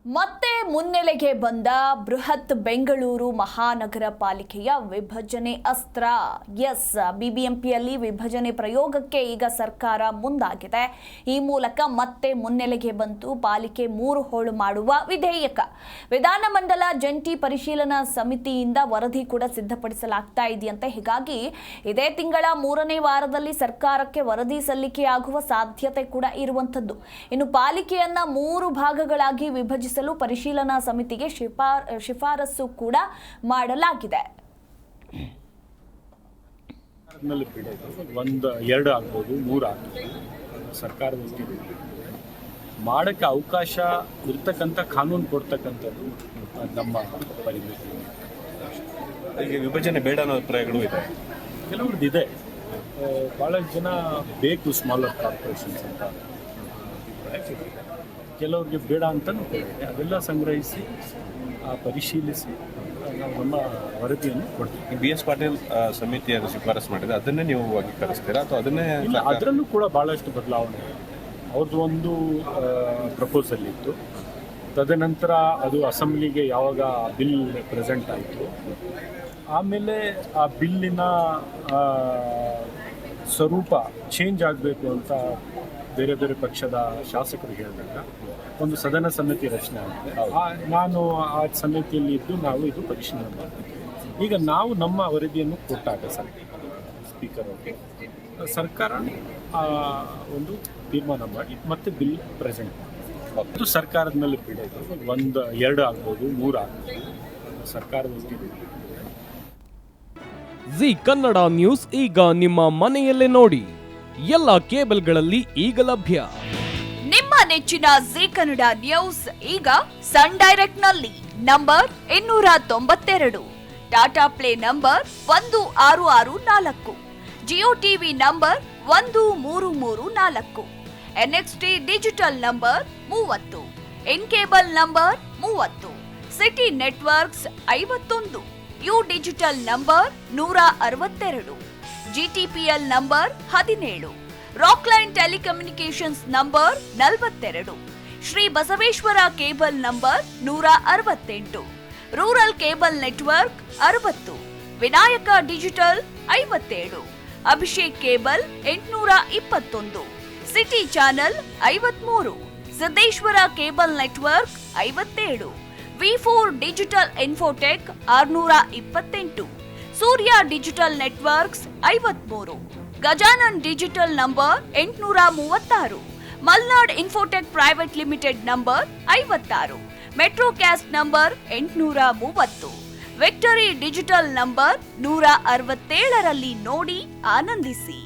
ಮತ್ತೆ ಮುನ್ನೆಲೆಗೆ ಬಂದ ಬೃಹತ್ ಬೆಂಗಳೂರು ಮಹಾನಗರ ಪಾಲಿಕೆಯ ವಿಭಜನೆ ಅಸ್ತ್ರ. ಬಿಬಿಎಂಪಿಯಲ್ಲಿ ವಿಭಜನೆ ಪ್ರಯೋಗಕ್ಕೆ ಈಗ ಸರ್ಕಾರ ಮುಂದಾಗಿದೆ. ಈ ಮೂಲಕ ಮತ್ತೆ ಮುನ್ನೆಲೆಗೆ ಬಂತು ಪಾಲಿಕೆ 3 ಹೋಳು ಮಾಡುವ ವಿಧೇಯಕ. ವಿಧಾನಮಂಡಲ ಜಂಟಿ ಪರಿಶೀಲನಾ ಸಮಿತಿಯಿಂದ ವರದಿ ಕೂಡ ಸಿದ್ಧಪಡಿಸಲಾಗ್ತಾ ಇದೆಯಂತೆ. ಹೀಗಾಗಿ ಇದೇ ತಿಂಗಳ 3ನೇ ವಾರದಲ್ಲಿ ಸರ್ಕಾರಕ್ಕೆ ವರದಿ ಸಲ್ಲಿಕೆಯಾಗುವ ಸಾಧ್ಯತೆ ಕೂಡ ಇರುವಂತದ್ದು. ಇನ್ನು ಪಾಲಿಕೆಯನ್ನ 3 ಭಾಗಗಳಾಗಿ ವಿಭಜಿಸಿ ಪರಿಶೀಲನಾ ಸಮಿತಿಗೆ ಶಿಫಾರಸು ಕೂಡ ಮಾಡಲಾಗಿದೆ. ಎರಡು ಆಗ್ಬೋದು, 3 ಆಗ್ಬೋದು. ಸರ್ಕಾರದಲ್ಲಿ ಮಾಡಕ್ಕೆ ಅವಕಾಶ ಇರ್ತಕ್ಕಂಥ ಕಾನೂನು ಕೊಡ್ತಕ್ಕಂಥದ್ದು ನಮ್ಮ ಪರಿಮಿತಿ. ಈಗ ವಿಭಜನೆ ಬೇಡ ಅನ್ನೋ ಅಭಿಪ್ರಾಯಗಳು ಇದೆ, ಕೆಲವ್ರದ್ದು ಇದೆ. ಭಾಳಷ್ಟು ಜನ ಬೇಕು ಸ್ಮಾಲರ್ ಕಾರ್ಪೊರೇಷನ್ಸ್ ಅಂತ, ಕೆಲವ್ರಿಗೆ ಬೇಡ ಅಂತಲೂ ಕೇಳಿದೆ. ಅದೆಲ್ಲ ಸಂಗ್ರಹಿಸಿ ಪರಿಶೀಲಿಸಿ ನಾವು ನಮ್ಮ ವರದಿಯನ್ನು ಕೊಡ್ತೀವಿ. BS ಪಾಟೀಲ್ ಸಮಿತಿಯನ್ನು ಶಿಫಾರಸು ಮಾಡಿದೆ, ಅದನ್ನೇ ನೀವು ಅಂಗೀಕರಿಸ್ತೀರಾ ಅಥವಾ ಅದನ್ನೇ? ಇಲ್ಲ, ಅದರಲ್ಲೂ ಕೂಡ ಭಾಳಷ್ಟು ಬದಲಾವಣೆ. ಅವ್ರದ್ದು ಒಂದು ಪ್ರಪೋಸಲ್ ಇತ್ತು, ತದನಂತರ ಅದು ಅಸೆಂಬ್ಲಿಗೆ ಯಾವಾಗ ಬಿಲ್ ಪ್ರೆಸೆಂಟ್ ಆಯಿತು, ಆಮೇಲೆ ಆ ಬಿಲ್ಲಿನ ಸ್ವರೂಪ ಚೇಂಜ್ ಆಗಬೇಕು ಅಂತ ಬೇರೆ ಬೇರೆ ಪಕ್ಷದ ಶಾಸಕರು ಹೇಳಿದಾಗ ಒಂದು ಸದನ ಸಮಿತಿ ರಚನೆ ಆಗಿದೆ. ನಾನು ಆ ಸಮಿತಿಯಲ್ಲಿ ಇದ್ದು ನಾವು ಇದು ಪರಿಶೀಲನೆ ಮಾಡ್ತೀವಿ. ಈಗ ನಾವು ನಮ್ಮ ವರದಿಯನ್ನು ಕೊಟ್ಟಾಗ ಸ್ಪೀಕರ್ ಅವರಿಗೆ ಸರ್ಕಾರ ಒಂದು ತೀರ್ಮಾನ ಮಾಡಿ ಮತ್ತೆ ಬಿಲ್ ಪ್ರೆಸೆಂಟ್ ಮಾಡಿ ಸರ್ಕಾರದ ಮೇಲೆ ಬಿಡೋದು. 2 ಆಗ್ಬೋದು, 3 ಆಗ್ಬೋದು. ಸರ್ಕಾರದಲ್ಲಿ ಜಿ ಕನ್ನಡ ನ್ಯೂಸ್ ಈಗ ನಿಮ್ಮ ಮನೆಯಲ್ಲೇ ನೋಡಿ. ಎಲ್ಲ ಕೇಬಲ್ಗಳಲ್ಲಿ ಈಗ ಲಭ್ಯ. ನಿಮ್ಮ ನೆಚ್ಚಿನ ಜಿ ಕನ್ನಡ ನ್ಯೂಸ್ ಈಗ ಸನ್ ಡೈರೆಕ್ಟ್ ನಲ್ಲಿ number 292, Tata play number 1664, Jio TV number 1334, NXT digital number 30, in cable number 30, city networks 51, U digital number 162, GTPL number 17, Rockline telecommunications number 42, Shri Basaveshwara cable number 168, rural cable network 60, Vinayaka digital 57, Abhishek cable 821, city channel 53, Siddeshwara cable network 57, V4 digital Infotech 628, Surya digital networks 53, Gajanan digital number 836, Malnad Infotech private limited number 56, Metrocast number 830, Victory digital number 167ರಲ್ಲಿ ನೋಡಿ ಆನಂದಿಸಿ.